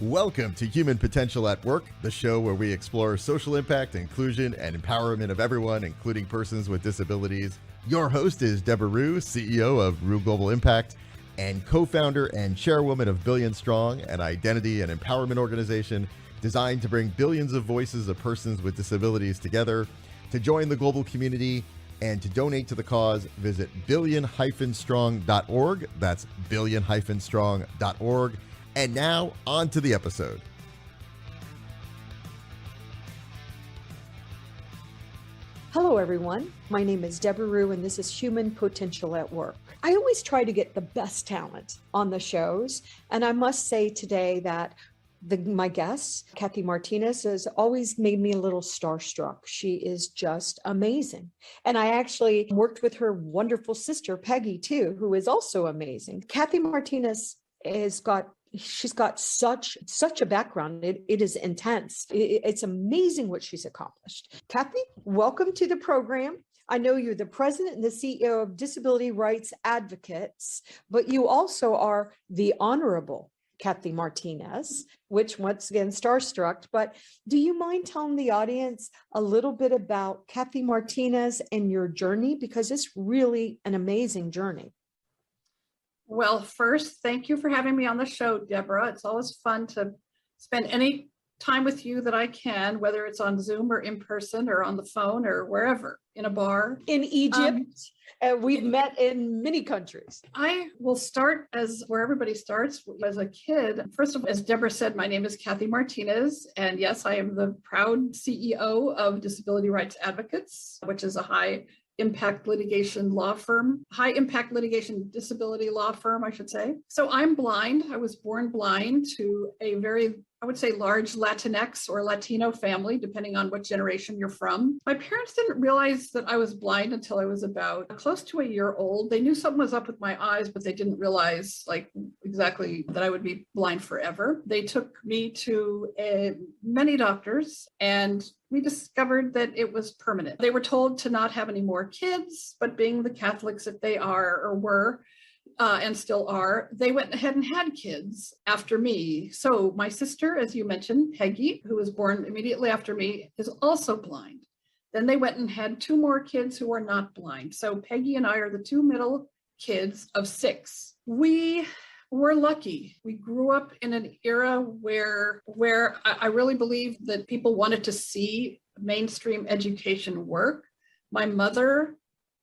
Welcome to Human Potential at Work, the show where we explore social impact, inclusion, and empowerment of everyone, including persons with disabilities. Your host is Deborah Rue, CEO of Rue Global Impact, and co-founder and chairwoman of Billion Strong, an identity and empowerment organization designed to bring billions of voices of persons with disabilities together. To join the global community and to donate to the cause, visit billion-strong.org. That's billion-strong.org. And now, on to the episode. Hello, everyone. My name is Deborah Rue, and this is Human Potential at Work. I always try to get the best talent on the shows, and I must say today that my guest, Kathy Martinez, has always made me a little starstruck. She is just amazing. And I actually worked with her wonderful sister, Peggy, too, who is also amazing. Kathy Martinez she's got such a background. It is intense. It's amazing what she's accomplished. Kathy, welcome to the program. I know you're the president and the CEO of Disability Rights Advocates, but you also are the Honorable Kathy Martinez, which once again, starstruck. But do you mind telling the audience a little bit about Kathy Martinez and your journey? Because it's really an amazing journey. Well, first, thank you for having me on the show, Deborah. It's always fun to spend any time with you that I can, whether it's on Zoom or in person or on the phone or wherever, in a bar. In Egypt, we've met in many countries. I will start as where everybody starts as a kid. First of all, as Deborah said, my name is Kathy Martinez. And yes, I am the proud CEO of Disability Rights Advocates, which is a high impact litigation disability law firm, I should say. So I'm blind. I was born blind to a very, I would say, large Latinx or Latino family, depending on what generation you're from. My parents didn't realize that I was blind until I was about close to a year old. They knew something was up with my eyes, but they didn't realize exactly that I would be blind forever. They took me to many doctors, and we discovered that it was permanent. They were told to not have any more kids, but being the Catholics that they are or were, and still are, they went ahead and had kids after me. So my sister, as you mentioned, Peggy, who was born immediately after me, is also blind. Then they went and had two more kids who are not blind. So Peggy and I are the two middle kids of six. We were lucky. We grew up in an era where I really believe that people wanted to see mainstream education work. My mother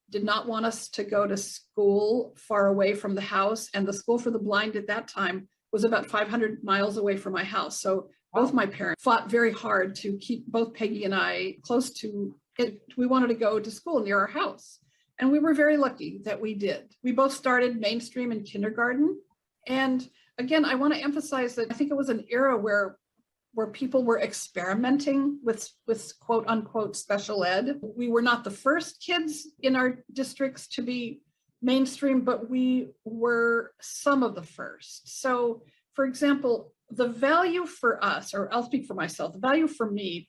did not want us to go to school far away from the house, and the school for the blind at that time was about 500 miles away from my house. So both my parents fought very hard to keep both Peggy and I close to it. We wanted to go to school near our house, and we were very lucky that we did. We both started mainstream in kindergarten. And again, I want to emphasize that I think it was an era where people were experimenting with quote unquote special ed. We were not the first kids in our districts to be mainstream, but we were some of the first. So for example, the value for us, or I'll speak for myself, the value for me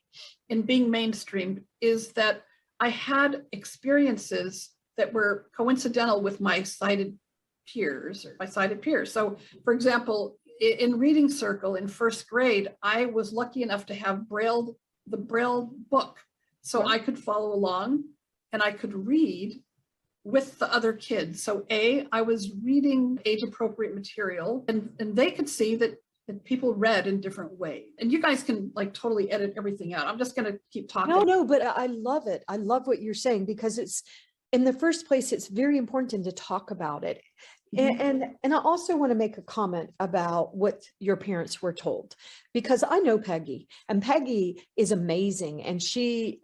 in being mainstream is that I had experiences that were coincidental with my sighted peers. So for example, in reading circle in first grade, I was lucky enough to have the Braille book. So I could follow along and I could read with the other kids. So I was reading age appropriate material, and they could see that people read in different ways. And you guys can totally edit everything out. I'm just going to keep talking. No, but I love it. I love what you're saying, because it's, in the first place, it's very important to talk about it. And I also want to make a comment about what your parents were told, because I know Peggy, and Peggy is amazing. And she's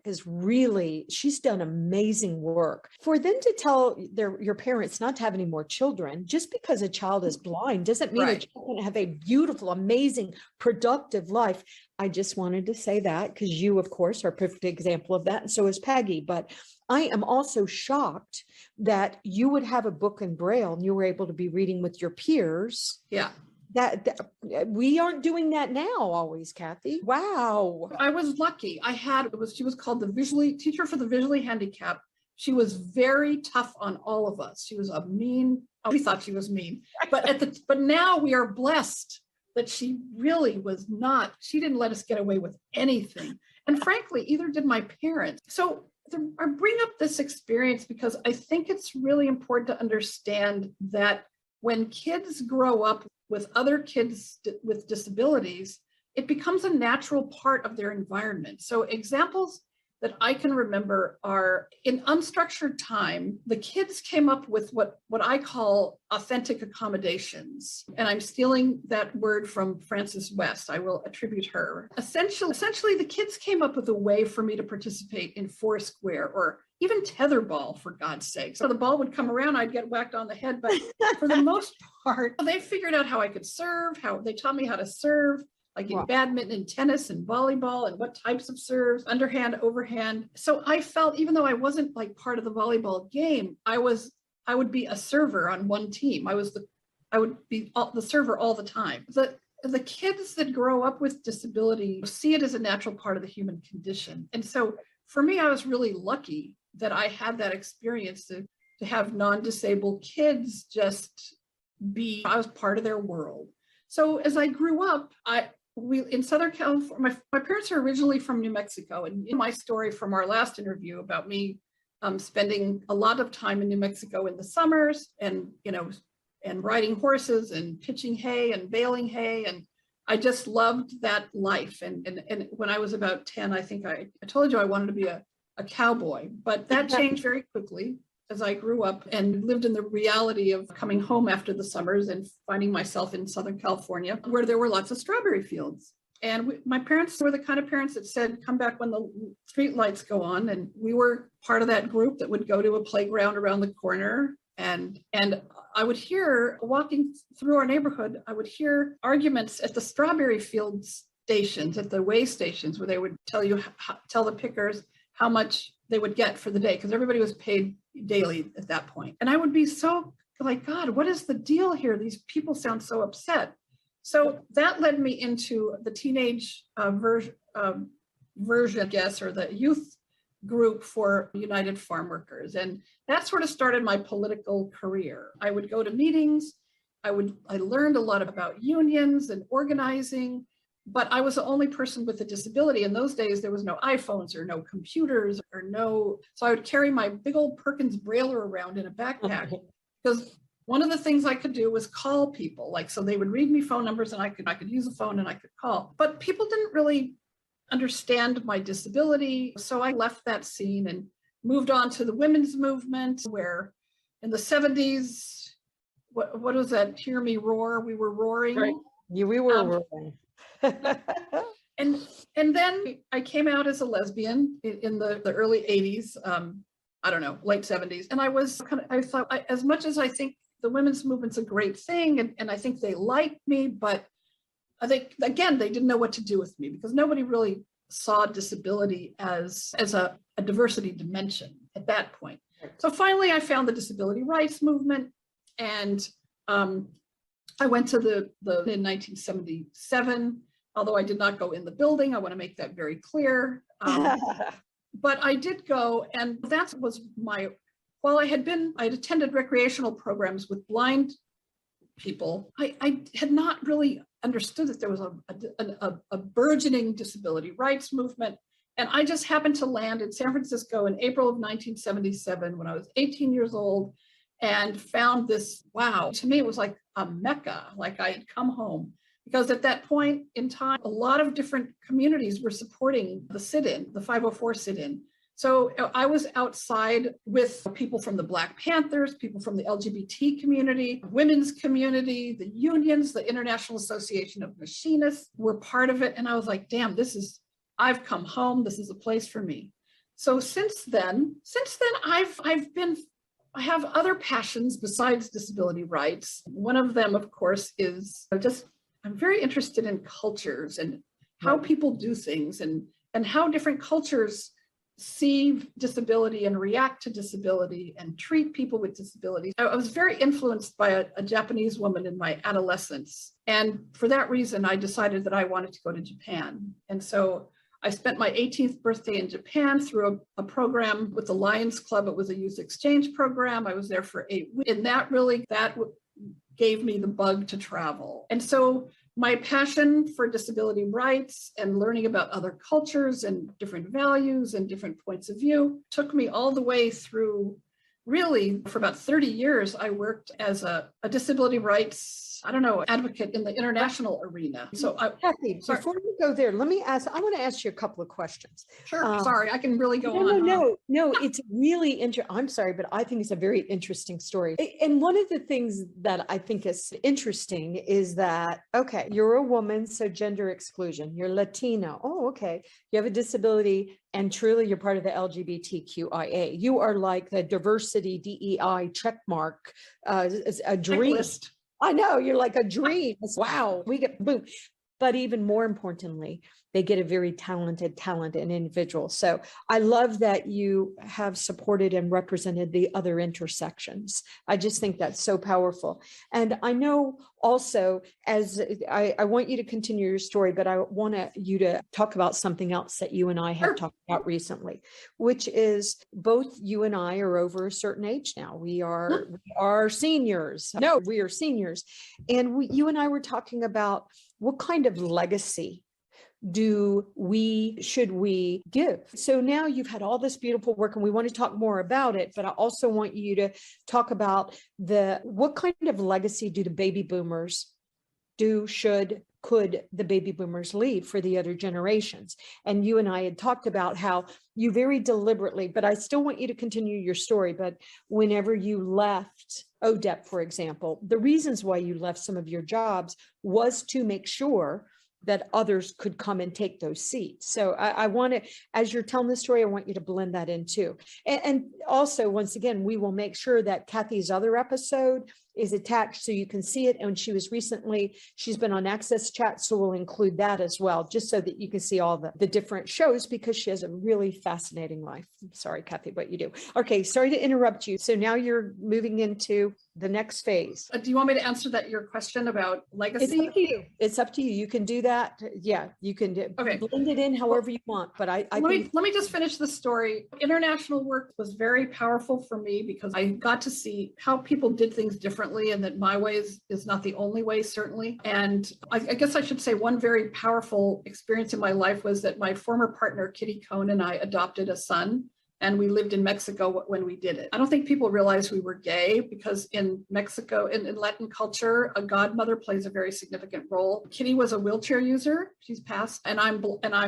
done amazing work. For them to tell your parents not to have any more children, just because a child is blind doesn't mean a child can have a beautiful, amazing, productive life. I just wanted to say that because you, of course, are a perfect example of that. And so is Peggy. But I am also shocked that you would have a book in Braille and you were able to be reading with your peers. Yeah. That we aren't doing that now always, Kathy. Wow. I was lucky. She was called the teacher for the visually handicapped. She was very tough on all of us. She was we thought she was mean, but now we are blessed that she really was not, she didn't let us get away with anything. And frankly, either did my parents. So I bring up this experience because I think it's really important to understand that when kids grow up with other kids with disabilities, it becomes a natural part of their environment. So examples that I can remember are in unstructured time, the kids came up with what I call authentic accommodations. And I'm stealing that word from Frances West. I will attribute her. Essentially, the kids came up with a way for me to participate in Foursquare or even tetherball, for God's sake. So the ball would come around, I'd get whacked on the head. But for the most part, they figured out how I could serve, how they taught me how to serve, like in badminton and tennis and volleyball and what types of serves, underhand, overhand. So I felt, even though I wasn't like part of the volleyball game, I would be a server on one team. I would be the server all the time. The kids that grow up with disability see it as a natural part of the human condition. And so for me, I was really lucky that I had that experience to have non-disabled kids just I was part of their world. So as I grew up, in Southern California, my parents are originally from New Mexico. And in my story from our last interview about me spending a lot of time in New Mexico in the summers and riding horses and pitching hay and baling hay. And I just loved that life. And when I was about 10, I think I told you I wanted to be a cowboy, but that changed very quickly as I grew up and lived in the reality of coming home after the summers and finding myself in Southern California, where there were lots of strawberry fields. And my parents were the kind of parents that said, come back when the street lights go on. And we were part of that group that would go to a playground around the corner. And I would hear, walking through our neighborhood, I would hear arguments at the strawberry field stations, at the weigh stations, where they would tell the pickers how much they would get for the day, because everybody was paid daily at that point. And I would be so like, God, what is the deal here? These people sound so upset. So that led me into the teenage version, I guess, or the youth group for United Farm Workers. And that sort of started my political career. I would go to meetings. I learned a lot about unions and organizing. But I was the only person with a disability. In those days, there was no iPhones or no computers so I would carry my big old Perkins Brailler around in a backpack because one of the things I could do was call people. So they would read me phone numbers and I could use a phone and I could call. But people didn't really understand my disability. So I left that scene and moved on to the women's movement, where in the 70s, what was that? Hear Me Roar. We were roaring. Right. Yeah, we were roaring. And then I came out as a lesbian in the early 80s, late 70s. And I thought, as much as I think the women's movement's a great thing, and I think they liked me, but I think, again, they didn't know what to do with me because nobody really saw disability as a diversity dimension at that point. So finally, I found the disability rights movement, and I went to in 1977. Although I did not go in the building, I want to make that very clear. But I did go, and that was while I had attended recreational programs with blind people, I had not really understood that there was a burgeoning disability rights movement. And I just happened to land in San Francisco in April of 1977 when I was 18 years old and found this, wow, to me, it was like a Mecca, like I had come home. Because at that point in time, a lot of different communities were supporting the sit-in, the 504 sit-in. So I was outside with people from the Black Panthers, people from the LGBT community, women's community, the unions, the International Association of Machinists were part of it. And I was like, damn, I've come home. This is a place for me. So since then, I have other passions besides disability rights. One of them, of course, is I'm very interested in cultures and how people do things and how different cultures see disability and react to disability and treat people with disabilities. I was very influenced by a Japanese woman in my adolescence. And for that reason, I decided that I wanted to go to Japan. And so I spent my 18th birthday in Japan through a program with the Lions Club. It was a youth exchange program. I was there for 8 weeks. And that gave me the bug to travel. And so my passion for disability rights and learning about other cultures and different values and different points of view took me all the way through. Really, for about 30 years, I worked as a disability rights, advocate in the international arena. So Kathy, before we go there, I want to ask you a couple of questions. Sure. Sorry, I can really go on. No, it's really interesting. I'm sorry, but I think it's a very interesting story. And one of the things that I think is interesting is that, okay, you're a woman, so gender exclusion, you're Latino. Oh, okay. You have a disability and truly you're part of the LGBTQIA. You are like the diversity DEI check mark, a dream. Checklist. I know, you're like a dream. Wow, we get boom. But even more importantly, they get a very talented individual. So I love that you have supported and represented the other intersections. I just think that's so powerful. And I know also, as I want you to continue your story, but I want you to talk about something else that you and I have talked about recently, which is both you and I are over a certain age now. We are seniors. No, we are seniors. And you and I were talking about what kind of legacy should we give? So now you've had all this beautiful work and we want to talk more about it, but I also want you to talk about what kind of legacy do the baby boomers could the baby boomers leave for the other generations? And you and I had talked about how you very deliberately, but I still want you to continue your story, but whenever you left ODEP, for example, the reasons why you left some of your jobs was to make sure that others could come and take those seats. So I want to, as you're telling the story, I want you to blend that in too. And also, once again, we will make sure that Kathy's other episode is attached so you can see it. And she's been on Access Chat, so we'll include that as well, just so that you can see all the different shows, because she has a really fascinating life. I'm sorry, Kathy, what you do. Okay, sorry to interrupt you. So now you're moving into the next phase. Do you want me to answer your question about legacy? It's up to you. It's up to you. You can do that. Yeah, you can blend it in however you want. But let me just finish the story. International work was very powerful for me because I got to see how people did things differently, and that my way is not the only way, certainly. And I guess I should say one very powerful experience in my life was that my former partner, Kitty Cohn, and I adopted a son. And we lived in Mexico when we did it. I don't think people realize we were gay because in Mexico, in Latin culture, a godmother plays a very significant role. Kitty was a wheelchair user. She's passed, and I'm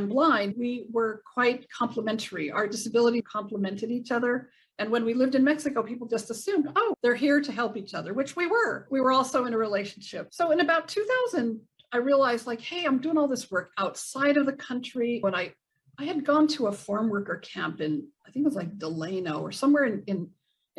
blind. We were quite complementary. Our disability complemented each other. And when we lived in Mexico, people just assumed, oh, they're here to help each other, which we were. We were also in a relationship. So in about 2000, I realized hey, I'm doing all this work outside of the country. When I had gone to a farm worker camp in, I think it was like Delano or somewhere in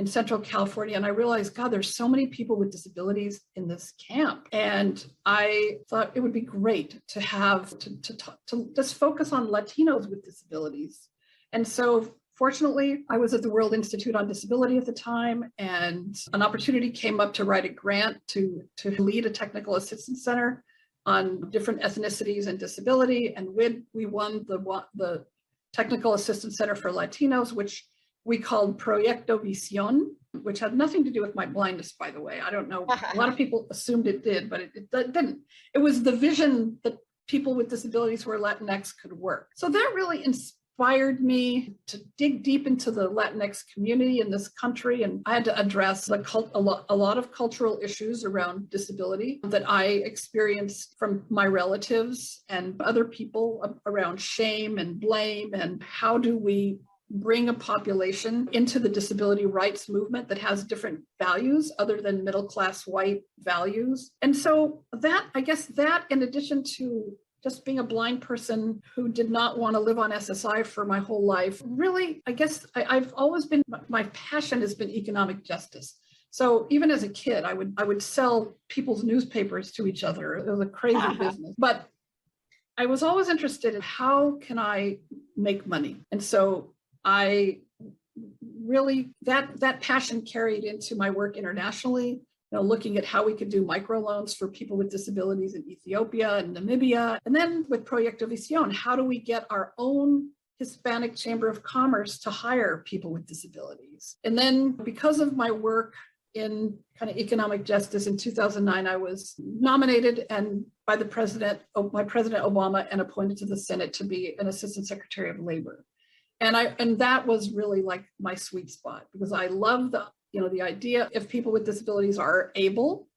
Central California. And I realized, God, there's so many people with disabilities in this camp. And I thought it would be great to have to just focus on Latinos with disabilities. And so fortunately, I was at the World Institute on Disability at the time, and an opportunity came up to write a grant to lead a technical assistance center on different ethnicities and disability. And we won the Technical Assistance Center for Latinos, which we called Proyecto Visión, which had nothing to do with my blindness, by the way. I don't know. A lot of people assumed it did, but it didn't. It was the vision that people with disabilities who are Latinx could work. So that really inspired me to dig deep into the Latinx community in this country. And I had to address a lot of cultural issues around disability that I experienced from my relatives and other people around shame and blame, and how do we bring a population into the disability rights movement that has different values other than middle-class white values. And so I guess that in addition to just being a blind person who did not want to live on SSI for my whole life, really, I guess I've always been, my passion has been economic justice. So even as a kid, I would sell people's newspapers to each other. It was a crazy business. But I was always interested in how can I make money? And so I really, that passion carried into my work internationally, looking at how we could do microloans for people with disabilities in Ethiopia and Namibia. And then with Proyecto Visión, how do we get our own Hispanic Chamber of Commerce to hire people with disabilities? And then because of my work in kind of economic justice. In 2009, I was nominated and by President Obama and appointed to the Senate to be an Assistant Secretary of Labor. And that was really like my sweet spot, because I love the idea, if people with disabilities are able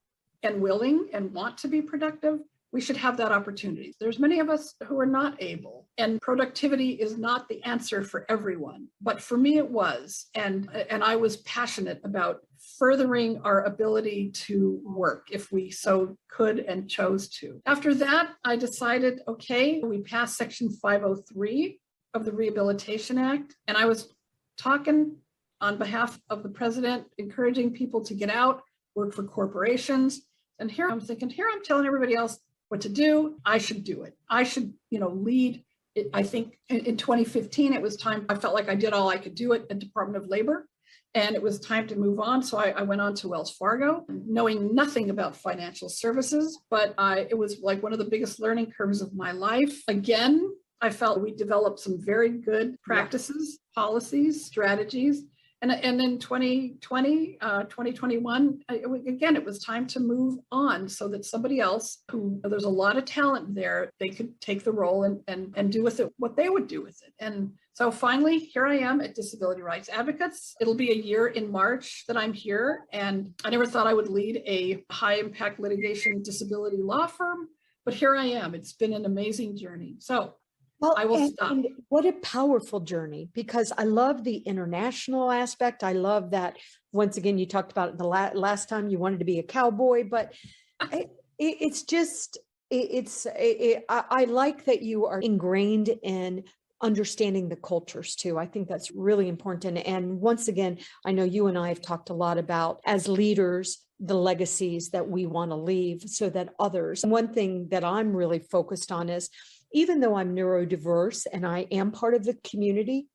and willing and want to be productive, we should have that opportunity. There's many of us who are not able, and productivity is not the answer for everyone. But for me, it was. And I was passionate about furthering our ability to work if we so could and chose to. After that, I decided, okay, we passed Section 503 of the Rehabilitation Act. And I was talking on behalf of the president, encouraging people to get out, work for corporations. And here I'm thinking, here I'm telling everybody else what to do. I should do it. I should, lead it. I think in 2015, it was time. I felt like I did all I could do at the Department of Labor, and it was time to move on. So I went on to Wells Fargo, knowing nothing about financial services, but it was like one of the biggest learning curves of my life. Again, I felt we developed some very good practices, policies, strategies. And in 2020, 2021, again, it was time to move on so that somebody else there's a lot of talent there, they could take the role and do with it what they would do with it. And so finally, here I am at Disability Rights Advocates. It'll be a year in March that I'm here. And I never thought I would lead a high impact litigation disability law firm, but here I am. It's been an amazing journey. So I will stop. And what a powerful journey, because I love the international aspect. I love that, once again, you talked about it the last time you wanted to be a cowboy, but I like that you are ingrained in understanding the cultures too. I think that's really important. And once again, I know you and I have talked a lot about, as leaders, the legacies that we want to leave so that others. One thing that I'm really focused on is, even though I'm neurodiverse and I am part of the community,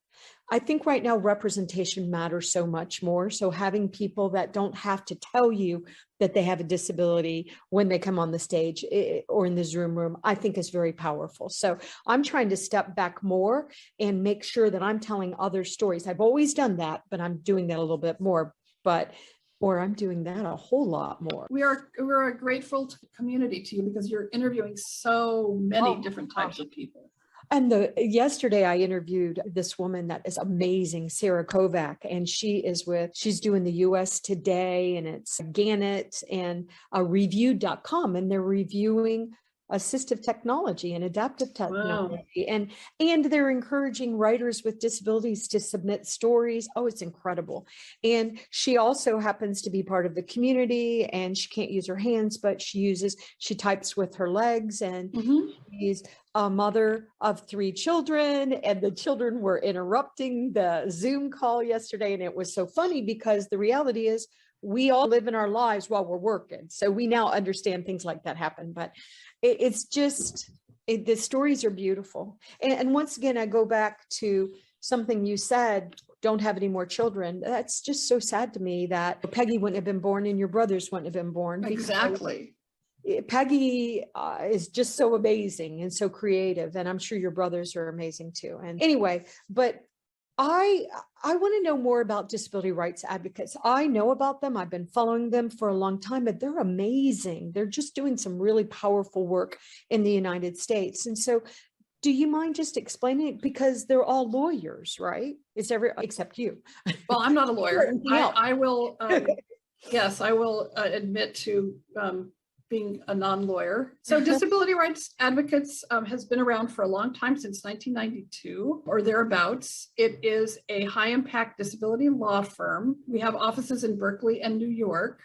I think right now representation matters so much more. So having people that don't have to tell you that they have a disability when they come on the stage or in the Zoom room, I think is very powerful. So I'm trying to step back more and make sure that I'm telling other stories. I've always done that, but I'm doing that a little bit more. I'm doing that a whole lot more. We're a grateful community to you, because you're interviewing so many different types of people. And yesterday I interviewed this woman that is amazing, Sarah Kovac, and she's doing the US Today, and it's Gannett and review.com, and they're reviewing assistive technology and adaptive technology. Wow. And they're encouraging writers with disabilities to submit stories. Oh, it's incredible. And she also happens to be part of the community, and she can't use her hands, but she types with her legs, and she's a mother of 3 children, and the children were interrupting the Zoom call yesterday. And it was so funny, because the reality is we all live in our lives while we're working. So we now understand things like that happen, but it's just, the stories are beautiful. And once again, I go back to something you said, don't have any more children. That's just so sad to me that Peggy wouldn't have been born and your brothers wouldn't have been born. Exactly. Peggy is just so amazing and so creative. And I'm sure your brothers are amazing too. And anyway, but I want to know more about disability rights advocates. I know about them. I've been following them for a long time, but they're amazing. They're just doing some really powerful work in the United States. And so do you mind just explaining it? Because they're all lawyers, right? Except you. Well, I'm not a lawyer. I will, yes, I will admit to being a non-lawyer. So Disability Rights Advocates has been around for a long time, since 1992 or thereabouts. It is a high impact disability law firm. We have offices in Berkeley and New York,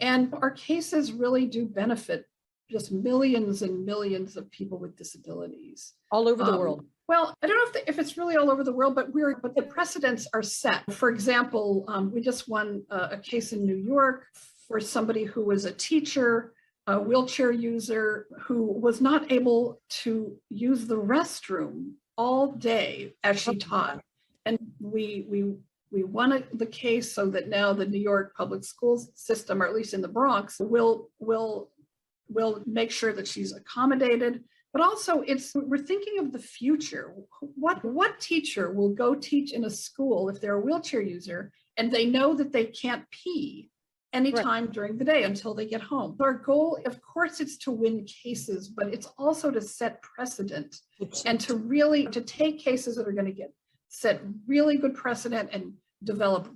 and our cases really do benefit just millions and millions of people with disabilities. All over the world. Well, I don't know if it's really all over the world, but the precedents are set. For example, we just won a case in New York for somebody who was a teacher, a wheelchair user, who was not able to use the restroom all day as she taught. And we won the case, so that now the New York public schools system, or at least in the Bronx, will make sure that she's accommodated. But also we're thinking of the future. What teacher will go teach in a school if they're a wheelchair user and they know that they can't pee? anytime during the day until they get home. Our goal, of course, it's to win cases, but it's also to set precedent and to take cases that are going to set really good precedent and develop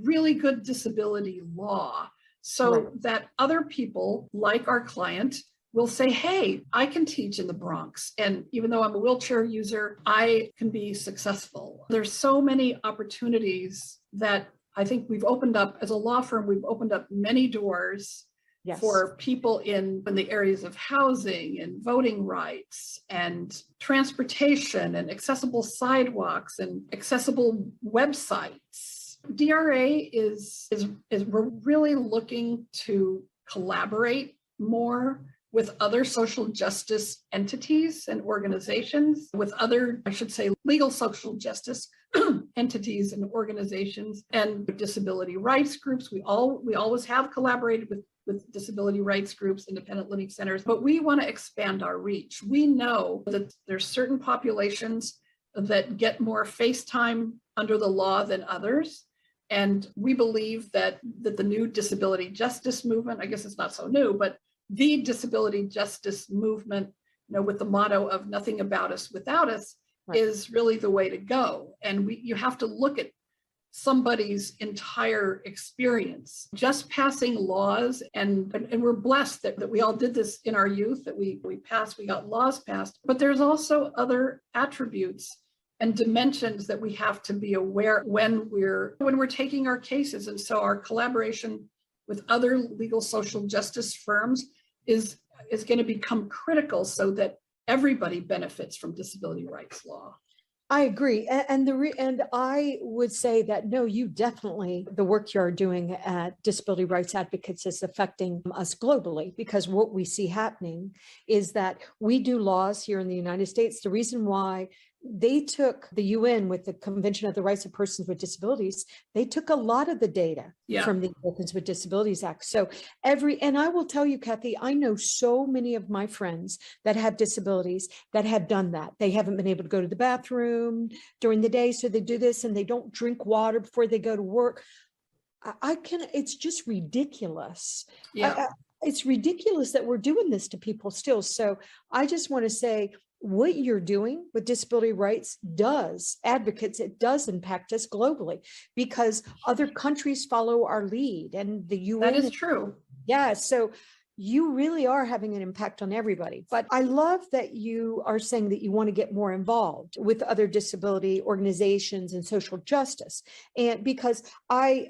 really good disability law so that other people like our client will say, hey, I can teach in the Bronx. And even though I'm a wheelchair user, I can be successful. There's so many opportunities that I think we've opened up as a law firm. We've opened up many doors for people in the areas of housing and voting rights and transportation and accessible sidewalks and accessible websites. DRA is we're really looking to collaborate more with other social justice entities and organizations, with other, I should say, legal social justice entities and organizations and disability rights groups. We always have collaborated with disability rights groups, independent living centers, but we want to expand our reach. We know that there's certain populations that get more face time under the law than others. And we believe that the new disability justice movement, I guess it's not so new, but the disability justice movement, with the motto of nothing about us without us, is really the way to go. And you have to look at somebody's entire experience. Just passing laws, and we're blessed that we all did this in our youth, that we got laws passed, but there's also other attributes and dimensions that we have to be aware when we're taking our cases. And so our collaboration with other legal social justice firms is going to become critical so that everybody benefits from disability rights law. I agree. And I would say that, no, you definitely, the work you're doing at Disability Rights Advocates is affecting us globally, because what we see happening is that we do laws here in the United States. The reason why they took the UN with the Convention of the Rights of Persons with Disabilities, they took a lot of the data from the Americans with Disabilities Act. So and I will tell you, Kathy, I know so many of my friends that have disabilities that have done that. They haven't been able to go to the bathroom during the day, so they do this, and they don't drink water before they go to work. It's just ridiculous. It's ridiculous that we're doing this to people still. So I just want to say, what you're doing with disability rights it does impact us globally, because other countries follow our lead, and the UN. That is true. Yeah. So you really are having an impact on everybody. But I love that you are saying that you want to get more involved with other disability organizations and social justice. And because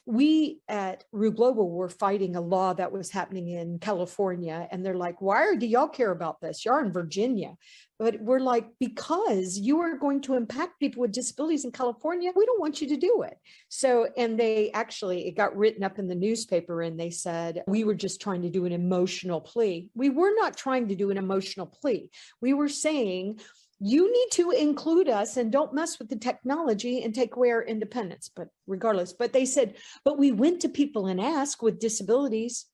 we at Rue Global were fighting a law that was happening in California, and they're like, why do y'all care about this? You're in Virginia. But we're like, because you are going to impact people with disabilities in California, we don't want you to do it. So, and it got written up in the newspaper, and they said, we were just trying to do an emotional plea. We were not trying to do an emotional plea. We were saying, you need to include us and don't mess with the technology and take away our independence. But regardless, but they said, but we went to people and asked with disabilities.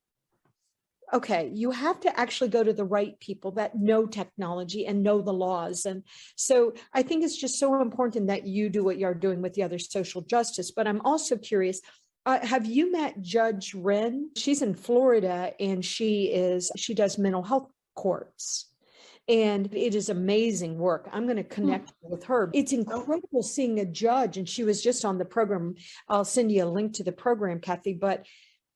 Okay, you have to actually go to the right people that know technology and know the laws. And so I think it's just so important that you do what you're doing with the other social justice. But I'm also curious, have you met Judge Wren? She's in Florida, and she does mental health courts. And it is amazing work. I'm going to connect with her. It's incredible seeing a judge, and she was just on the program. I'll send you a link to the program, Kathy, but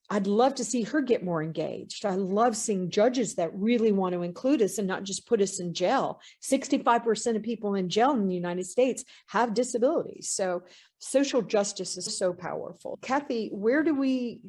I'd love to see her get more engaged. I love seeing judges that really want to include us and not just put us in jail. 65% of people in jail in the United States have disabilities. So social justice is so powerful. Kathy, where do we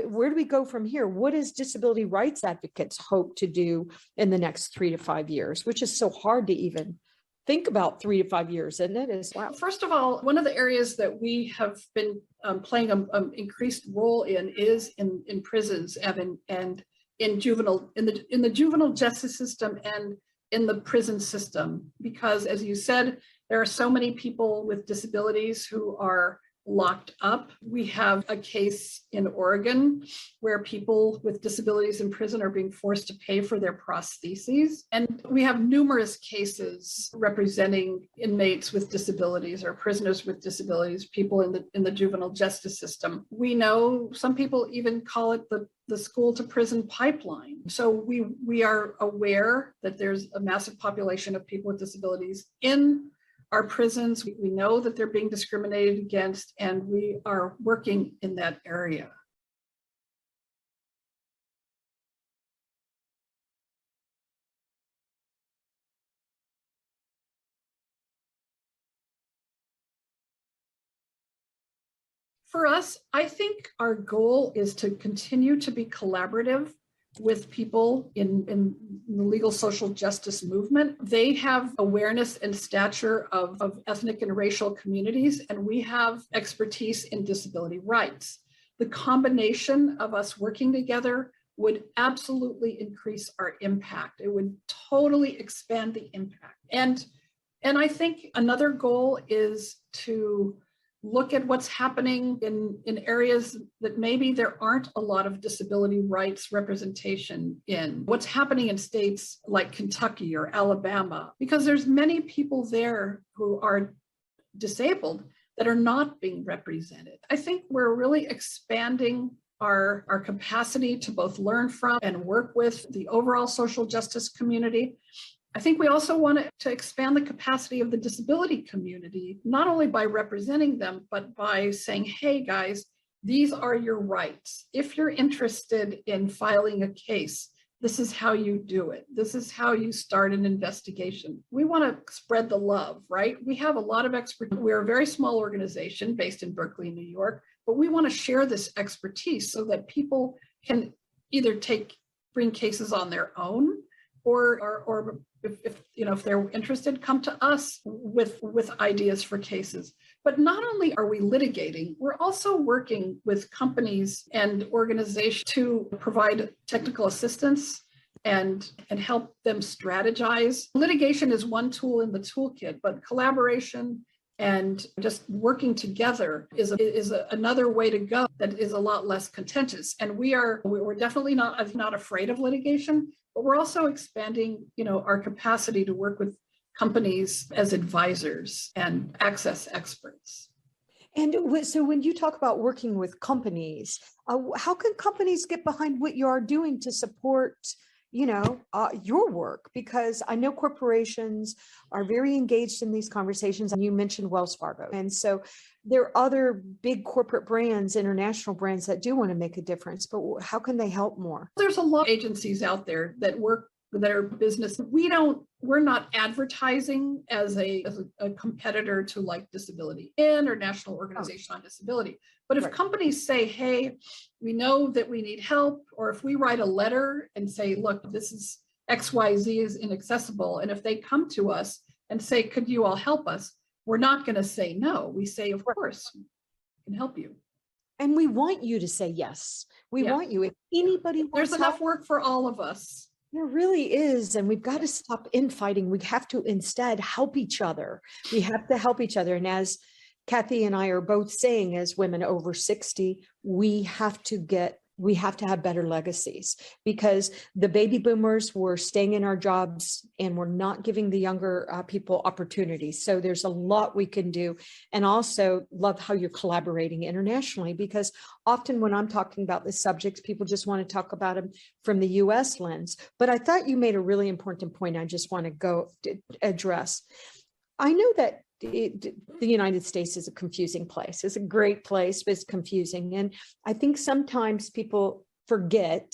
go from here? What does disability rights advocates hope to do in the next 3 to 5 years, which is so hard to even think about 3 to 5 years, isn't it? Wow. First of all, one of the areas that we have been playing an increased role in is in prisons, Evan, and in the juvenile justice system and in the prison system. Because as you said, there are so many people with disabilities who are locked up. We have a case in Oregon where people with disabilities in prison are being forced to pay for their prostheses. And we have numerous cases representing inmates with disabilities or prisoners with disabilities, people in the juvenile justice system. We know some people even call it the school to prison pipeline. So we are aware that there's a massive population of people with disabilities in our prisons. We know that they're being discriminated against, and we are working in that area. For us, I think our goal is to continue to be collaborative with people in the legal social justice movement. They have awareness and stature of ethnic and racial communities, and we have expertise in disability rights. The combination of us working together would absolutely increase our impact. It would totally expand the impact. And I think another goal is to look at what's happening in areas that maybe there aren't a lot of disability rights representation in. What's happening in states like Kentucky or Alabama, because there's many people there who are disabled that are not being represented. I think we're really expanding our capacity to both learn from and work with the overall social justice community. I think we also want to expand the capacity of the disability community, not only by representing them, but by saying, hey guys, these are your rights. If you're interested in filing a case, this is how you do it. This is how you start an investigation. We want to spread the love, right? We have a lot of expertise. We're a very small organization based in Berkeley, New York, but we want to share this expertise so that people can either bring cases on their own, or if they're interested, come to us with ideas for cases. But not only are we litigating, we're also working with companies and organizations to provide technical assistance and help them strategize. Litigation is one tool in the toolkit, but collaboration and just working together is another way to go that is a lot less contentious. And we're definitely not afraid of litigation, but we're also expanding, our capacity to work with companies as advisors and access experts. And so when you talk about working with companies, how can companies get behind what you are doing to support your work? Because I know corporations are very engaged in these conversations, and you mentioned Wells Fargo. And so there are other big corporate brands, international brands that do want to make a difference, but how can they help more? There's a lot of agencies out there that are business. We're not advertising as a competitor to like Disability In or National Organization on Disability. But if companies say, hey, we know that we need help, or if we write a letter and say, look, this is XYZ is inaccessible, and if they come to us and say, could you all help us? We're not going to say no. We say, of course, we can help you. And we want you to say yes. We want you. If anybody wants There's enough work for all of us. There really is. And we've got to stop infighting. We have to instead help each other. We have to help each other. And as Kathy and I are both saying, as women over 60, we have to have better legacies, because the baby boomers were staying in our jobs and we're not giving the younger people opportunities. So there's a lot we can do. And also love how you're collaborating internationally, because often when I'm talking about this subject, people just want to talk about them from the US lens. But I thought you made a really important point I just want to go address. I know that the United States is a confusing place. It's a great place, but it's confusing. And I think sometimes people forget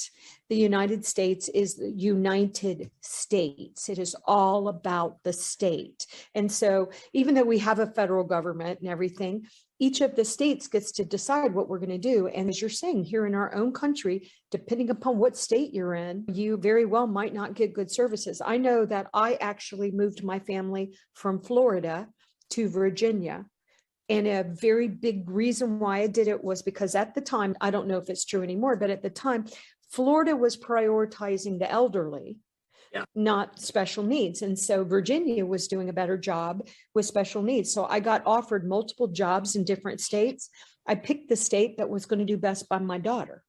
the United States is the United States. It is all about the state. And so even though we have a federal government and everything, each of the states gets to decide what we're going to do. And as you're saying, here in our own country, depending upon what state you're in, you very well might not get good services. I know that I actually moved my family from Florida to Virginia. And a very big reason why I did it was because at the time, I don't know if it's true anymore, but at the time, Florida was prioritizing the elderly. Yeah. not special needs. And so Virginia was doing a better job with special needs. So I got offered multiple jobs in different states. I picked the state that was going to do best by my daughter.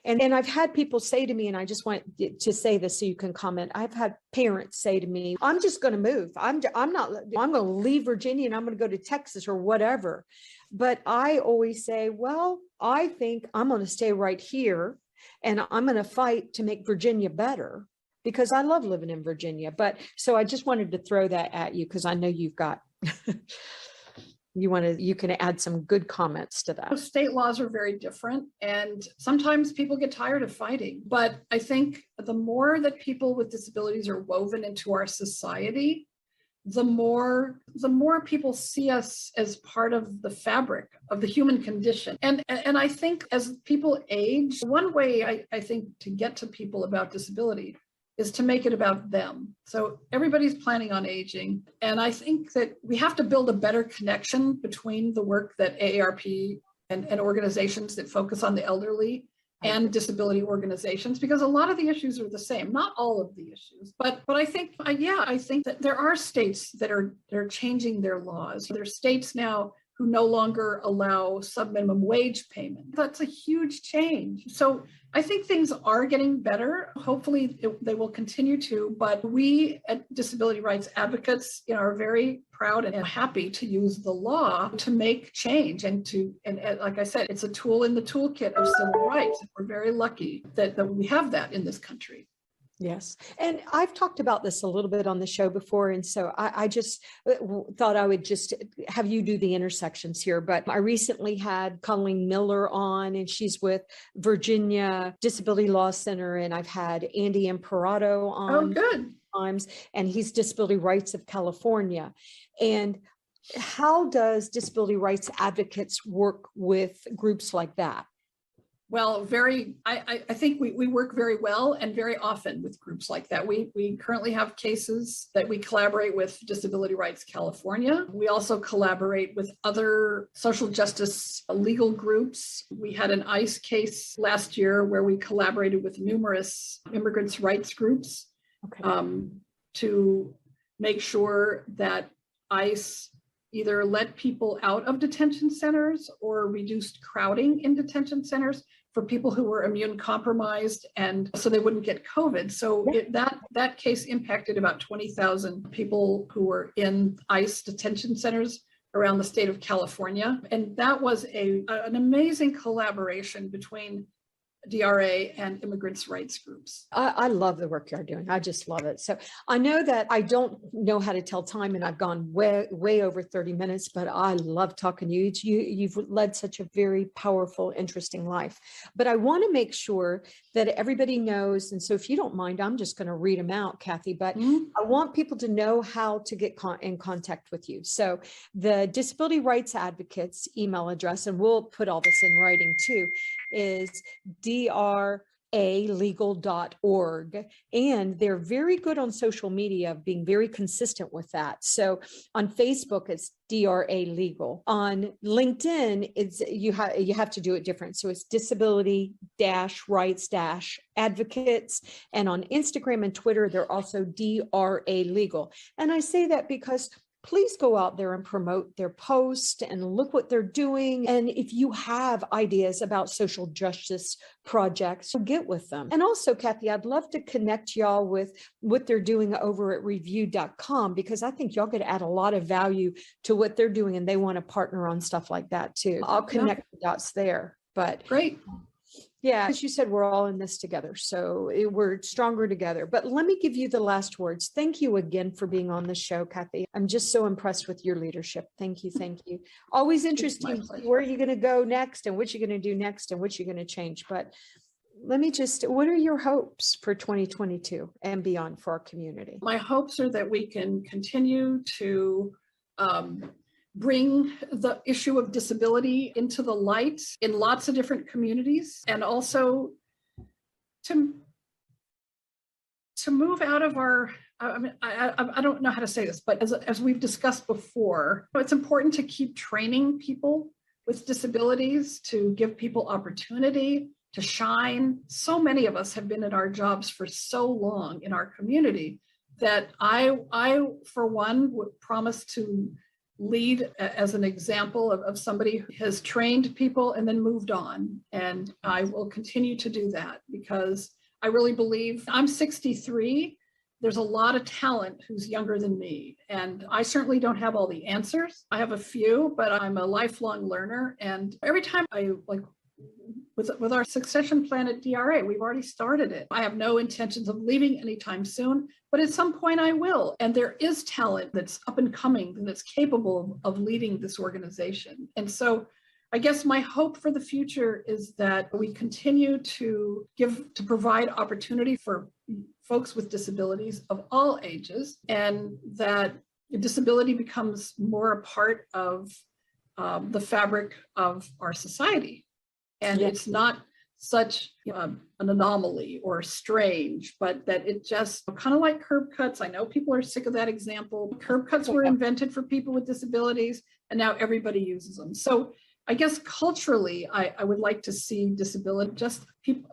And I've had people say to me, and I just want to say this so you can comment. I've had parents say to me, I'm just going to move. I'm going to leave Virginia and I'm going to go to Texas or whatever. But I always say, well, I think I'm going to stay right here and I'm going to fight to make Virginia better because I love living in Virginia. But so I just wanted to throw that at you because I know you've got you can add some good comments to that. State laws are very different, and sometimes people get tired of fighting. But I think the more that people with disabilities are woven into our society, the more people see us as part of the fabric of the human condition. And I think as people age, one way I think to get to people about disability is to make it about them. So everybody's planning on aging. And I think that we have to build a better connection between the work that AARP and organizations that focus on the elderly and disability organizations, because a lot of the issues are the same, not all of the issues. But I think, I think that there are states that are changing their laws. There's states now who no longer allow sub-minimum wage payment. That's a huge change. So I think things are getting better. Hopefully they will continue to, but we at Disability Rights Advocates, are very proud and happy to use the law to make change and like I said, it's a tool in the toolkit of civil rights. We're very lucky that we have that in this country. Yes. And I've talked about this a little bit on the show before. And so I just thought I would just have you do the intersections here. But I recently had Colleen Miller on, and she's with Virginia Disability Law Center. And I've had Andy Imperato on. Oh, good. Times, and he's Disability Rights of California. And how does Disability Rights Advocates work with groups like that? Well, I think we work very well and very often with groups like that. We currently have cases that we collaborate with Disability Rights California. We also collaborate with other social justice legal groups. We had an ICE case last year where we collaborated with numerous immigrants' rights groups to make sure that ICE either let people out of detention centers or reduced crowding in detention centers for people who were immune compromised, and so they wouldn't get COVID. So that case impacted about 20,000 people who were in ICE detention centers around the state of California. And that was an amazing collaboration between DRA and immigrants' rights groups. I love the work you're doing. I just love it. So I know that I don't know how to tell time, and I've gone way over 30 minutes, but I love talking to you. You've led such a very powerful, interesting life. But I want to make sure that everybody knows. And so if you don't mind, I'm just going to read them out, Kathy, but I want people to know how to get in contact with you. So the Disability Rights Advocates email address, and we'll put all this in writing too, is dralegal.org. And they're very good on social media, being very consistent with that. So on Facebook, it's DRA Legal. On LinkedIn, it's you have to do it different. So it's disability-rights-advocates. And on Instagram and Twitter, they're also DRA Legal. And I say that because please go out there and promote their post and look what they're doing. And if you have ideas about social justice projects, get with them. And also, Kathy, I'd love to connect y'all with what they're doing over at review.com, because I think y'all could add a lot of value to what they're doing, and they want to partner on stuff like that too. I'll connect the dots there. But great. Yeah, as you said, we're all in this together. So we're stronger together. But let me give you the last words. Thank you again for being on the show, Kathy. I'm just so impressed with your leadership. Thank you. Thank you. Always interesting. Where are you going to go next, and what you're going to do next, and what you're going to change. But let me what are your hopes for 2022 and beyond for our community? My hopes are that we can continue to bring the issue of disability into the light in lots of different communities, and also to move out of our, I don't know how to say this, but as we've discussed before, it's important to keep training people with disabilities, to give people opportunity, to shine. So many of us have been in our jobs for so long in our community that I for one, would promise to lead as an example of somebody who has trained people and then moved on. And I will continue to do that because I really believe I'm 63. There's a lot of talent who's younger than me. And I certainly don't have all the answers. I have a few, but I'm a lifelong learner. And every time I with our succession plan at DRA, we've already started it. I have no intentions of leaving anytime soon, but at some point I will. And there is talent that's up and coming and that's capable of leading this organization. And so I guess my hope for the future is that we continue to provide opportunity for folks with disabilities of all ages, and that disability becomes more a part of the fabric of our society. And it's not such an anomaly or strange, but that it just kind of like curb cuts. I know people are sick of that example. Curb cuts were invented for people with disabilities, and now everybody uses them. So I guess culturally, I would like to see disability,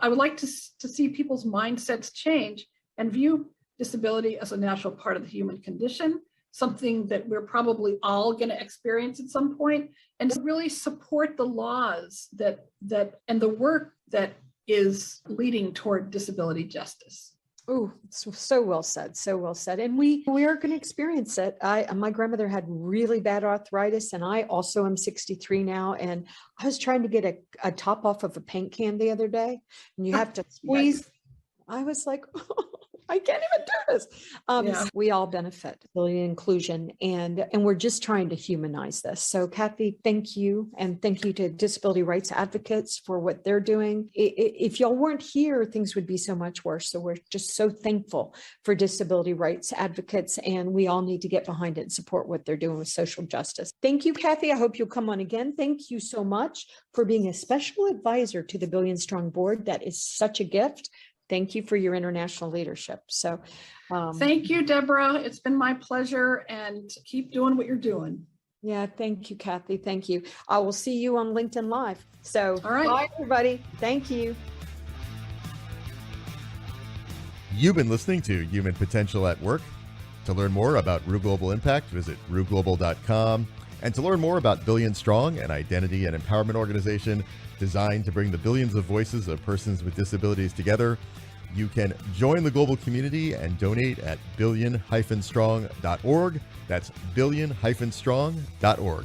I would like to see people's mindsets change and view disability as a natural part of the human condition, something that we're probably all going to experience at some point, and to really support the laws that and the work that is leading toward disability justice. Oh, so well said. So well said. And we are going to experience it. My grandmother had really bad arthritis, and I also am 63 now. And I was trying to get a top off of a paint can the other day, and you have to squeeze. I was like, I can't even do this. So we all benefit, disability inclusion, and we're just trying to humanize this. So Kathy, thank you. And thank you to disability rights advocates for what they're doing. If y'all weren't here, things would be so much worse. So we're just so thankful for disability rights advocates, and we all need to get behind it and support what they're doing with social justice. Thank you, Kathy. I hope you'll come on again. Thank you so much for being a special advisor to the Billion Strong Board. That is such a gift. Thank you for your international leadership. So thank you, Deborah. It's been my pleasure, and keep doing what you're doing. Yeah, thank you, Kathy. Thank you. I will see you on LinkedIn Live. So all right. Bye, everybody. Thank you. You've been listening to Human Potential at Work. To learn more about Rue Global Impact, visit rueglobal.com. And to learn more about Billion Strong, an identity and empowerment organization designed to bring the billions of voices of persons with disabilities together, you can join the global community and donate at billion-strong.org. That's billion-strong.org.